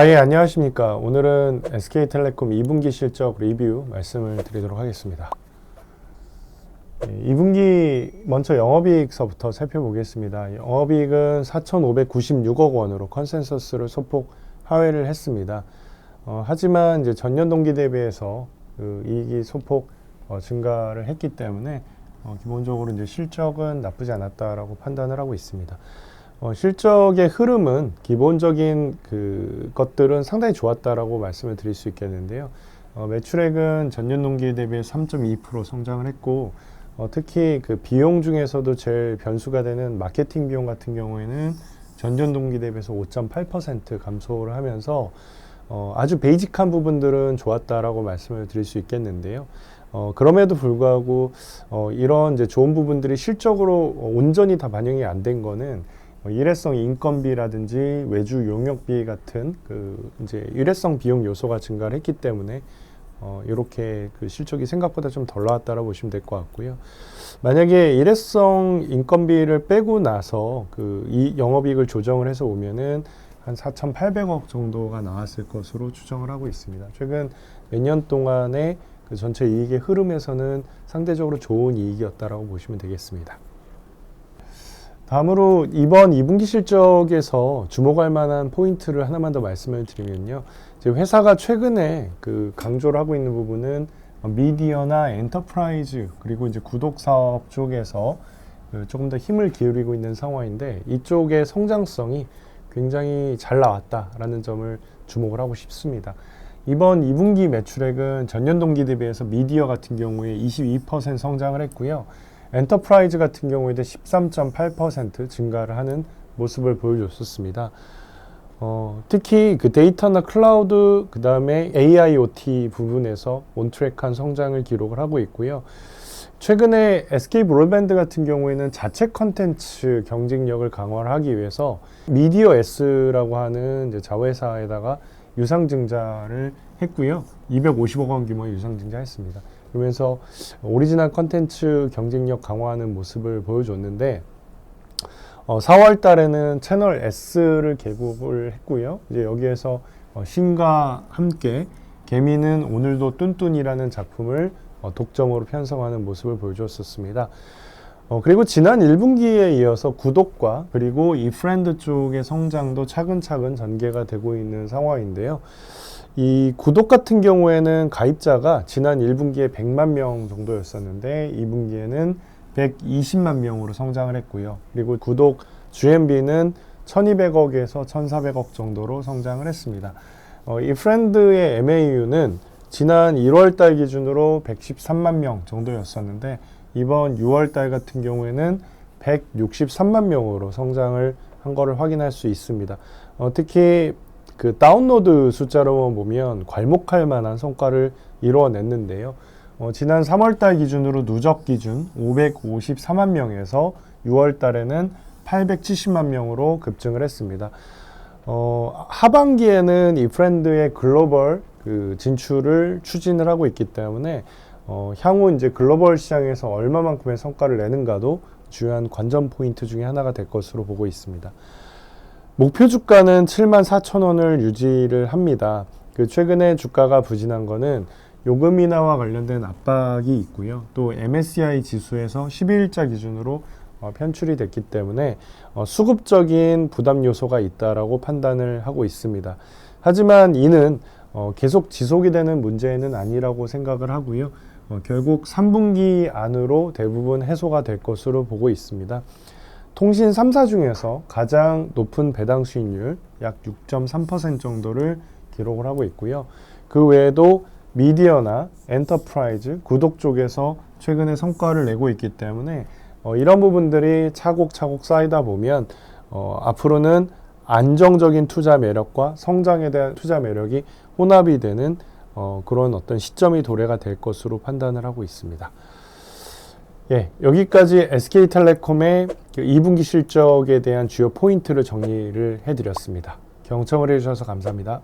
예, 안녕하십니까. 오늘은 SK텔레콤 2분기 실적 리뷰 말씀을 드리도록 하겠습니다. 2분기 먼저 영업이익서부터 살펴보겠습니다. 영업이익은 4,596억 원으로 컨센서스를 소폭 하회를 했습니다. 하지만 이제 전년 동기 대비해서 그 이익이 소폭 증가를 했기 때문에 기본적으로 이제 실적은 나쁘지 않았다라고 판단을 하고 있습니다. 실적의 흐름은 기본적인 것들은 상당히 좋았다라고 말씀을 드릴 수 있겠는데요. 매출액은 전년 동기 대비 3.2% 성장을 했고, 특히 그 비용 중에서도 제일 변수가 되는 마케팅 비용 같은 경우에는 전년 동기 대비해서 5.8% 감소를 하면서 아주 베이직한 부분들은 좋았다라고 말씀을 드릴 수 있겠는데요. 그럼에도 불구하고 이런 이제 좋은 부분들이 실적으로 온전히 다 반영이 안 된 거는 일회성 인건비라든지 외주 용역비 같은 이제 일회성 비용 요소가 증가를 했기 때문에 이렇게 그 실적이 생각보다 좀 덜 나왔다라고 보시면 될 것 같고요. 만약에 일회성 인건비를 빼고 나서 이 영업이익을 조정을 해서 오면은 한 4,800억 정도가 나왔을 것으로 추정을 하고 있습니다. 최근 몇 년 동안의 그 전체 이익의 흐름에서는 상대적으로 좋은 이익이었다라고 보시면 되겠습니다. 다음으로 이번 2분기 실적에서 주목할 만한 포인트를 하나만 더 말씀을 드리면요. 이제 회사가 최근에 강조를 하고 있는 부분은 미디어나 엔터프라이즈 그리고 이제 구독 사업 쪽에서 조금 더 힘을 기울이고 있는 상황인데 이쪽의 성장성이 굉장히 잘 나왔다라는 점을 주목을 하고 싶습니다. 이번 2분기 매출액은 전년 동기 대비해서 미디어 같은 경우에 22% 성장을 했고요. 엔터프라이즈 같은 경우에도 13.8% 증가를 하는 모습을 보여줬었습니다. 특히 그 데이터나 클라우드, 그 다음에 AIoT 부분에서 온트랙한 성장을 기록을 하고 있고요. 최근에 SK 브로드밴드 같은 경우에는 자체 컨텐츠 경쟁력을 강화를 하기 위해서 미디어 S라고 하는 이제 자회사에다가 유상증자를 했고요. 250억 원 규모의 유상증자했습니다. 그러면서 오리지널 컨텐츠 경쟁력 강화하는 모습을 보여줬는데 4월 달에는 채널 S를 개국을 했고요. 이제 여기에서 신과 함께 개미는 오늘도 뚠뚠이라는 작품을 독점으로 편성하는 모습을 보여줬었습니다. 그리고 지난 1분기에 이어서 구독과 그리고 이 프렌드 쪽의 성장도 차근차근 전개가 되고 있는 상황인데요. 이 구독 같은 경우에는 가입자가 지난 1분기에 100만 명 정도였었는데 2분기에는 120만 명으로 성장을 했고요. 그리고 구독 GMV는 1200억에서 1400억 정도로 성장을 했습니다. 이 프렌드의 MAU는 지난 1월 달 기준으로 113만 명 정도였었는데 이번 6월 달 같은 경우에는 163만 명으로 성장을 한 거를 확인할 수 있습니다. 특히 그 다운로드 숫자로만 보면 괄목할 만한 성과를 이루어냈는데요. 지난 3월 달 기준으로 누적 기준 554만 명에서 6월 달에는 870만 명으로 급증을 했습니다. 하반기에는 이 프렌드의 글로벌 진출을 추진을 하고 있기 때문에 향후 이제 글로벌 시장에서 얼마만큼의 성과를 내는가도 중요한 관전 포인트 중에 하나가 될 것으로 보고 있습니다. 목표 주가는 74,000원을 유지를 합니다. 최근에 주가가 부진한 거는 요금 인하와 관련된 압박이 있고요. 또 MSCI 지수에서 12일자 기준으로 편출이 됐기 때문에 수급적인 부담 요소가 있다라고 판단을 하고 있습니다. 하지만 이는 계속 지속이 되는 문제는 아니라고 생각을 하고요. 결국 3분기 안으로 대부분 해소가 될 것으로 보고 있습니다. 통신 3사 중에서 가장 높은 배당 수익률 약 6.3% 정도를 기록을 하고 있고요. 그 외에도 미디어나 엔터프라이즈, 구독 쪽에서 최근에 성과를 내고 있기 때문에 이런 부분들이 차곡차곡 쌓이다 보면 앞으로는 안정적인 투자 매력과 성장에 대한 투자 매력이 혼합이 되는 그런 어떤 시점이 도래가 될 것으로 판단을 하고 있습니다. 예, 여기까지 SK텔레콤의 2분기 실적에 대한 주요 포인트를 정리를 해드렸습니다. 경청을 해주셔서 감사합니다.